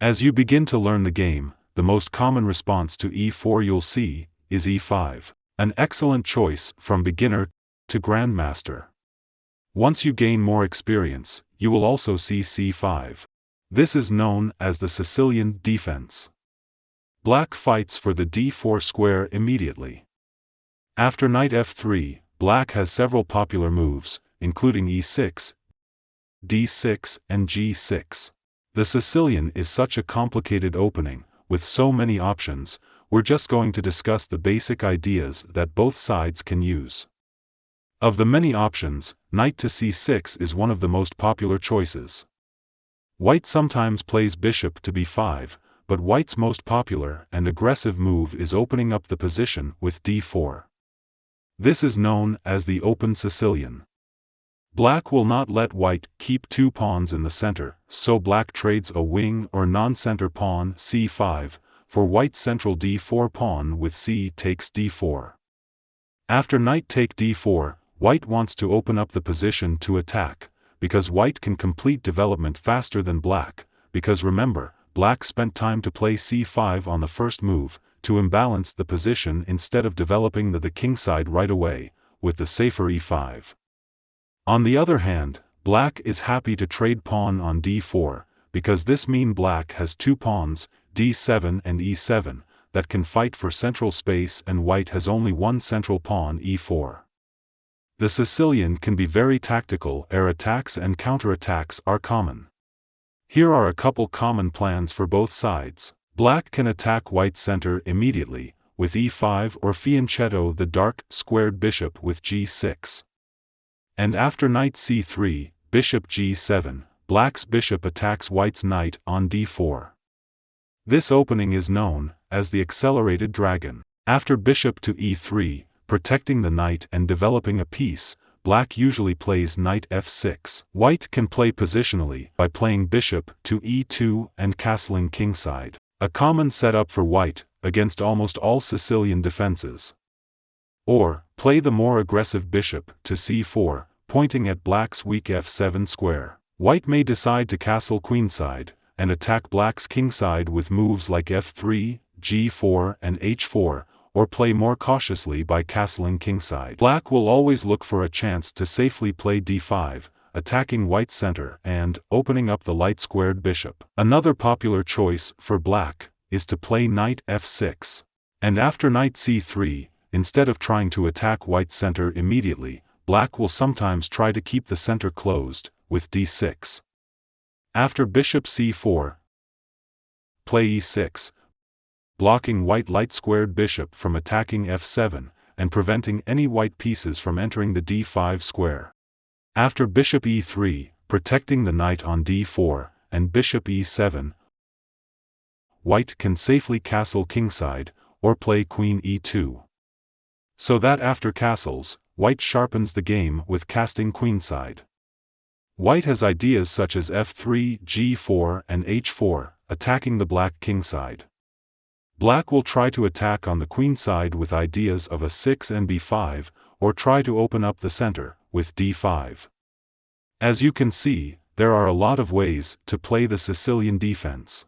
As you begin to learn the game, the most common response to e4 you'll see is e5, an excellent choice from beginner to grandmaster. Once you gain more experience, you will also see c5. This is known as the Sicilian Defense. Black fights for the d4 square immediately. After knight f3, black has several popular moves, including e6, d6 and g6. The Sicilian is such a complicated opening, with so many options. We're just going to discuss the basic ideas that both sides can use. Of the many options, knight to c6 is one of the most popular choices. White sometimes plays bishop to b5, but white's most popular and aggressive move is opening up the position with d4. This is known as the open Sicilian. Black will not let white keep two pawns in the center, so black trades a wing or non-center pawn c5, for white's central d4 pawn with c takes d4. After knight take d4, white wants to open up the position to attack, because white can complete development faster than black, because remember, black spent time to play c5 on the first move, to imbalance the position instead of developing the kingside right away, with the safer e5. On the other hand, black is happy to trade pawn on d4, because this means black has two pawns, d7 and e7, that can fight for central space and white has only one central pawn e4. The Sicilian can be very tactical. Air attacks and counterattacks are common. Here are a couple common plans for both sides. Black can attack white's center immediately, with e5 or fianchetto the dark, squared bishop with g6. And after knight c3, bishop g7, black's bishop attacks white's knight on d4. This opening is known as the accelerated dragon. After bishop to e3, protecting the knight and developing a piece, black usually plays knight f6. White can play positionally by playing bishop to e2 and castling kingside, a common setup for white against almost all Sicilian defenses. Or, play the more aggressive bishop to c4, pointing at black's weak f7 square. White may decide to castle queenside, and attack black's kingside with moves like f3, g4 and h4, or play more cautiously by castling kingside. Black will always look for a chance to safely play d5, attacking white's center and opening up the light-squared bishop. Another popular choice for black is to play knight f6. And after knight c3, instead of trying to attack white's center immediately, black will sometimes try to keep the center closed, with d6. After bishop c4, play e6, blocking white light-squared bishop from attacking f7, and preventing any white pieces from entering the d5 square. After bishop e3, protecting the knight on d4, and bishop e7, white can safely castle kingside, or play queen e2. So that after castles, white sharpens the game with casting queenside. White has ideas such as f3, g4 and h4, attacking the black kingside. Black will try to attack on the queenside with ideas of a6 and b5, or try to open up the center, with d5. As you can see, there are a lot of ways to play the Sicilian defense.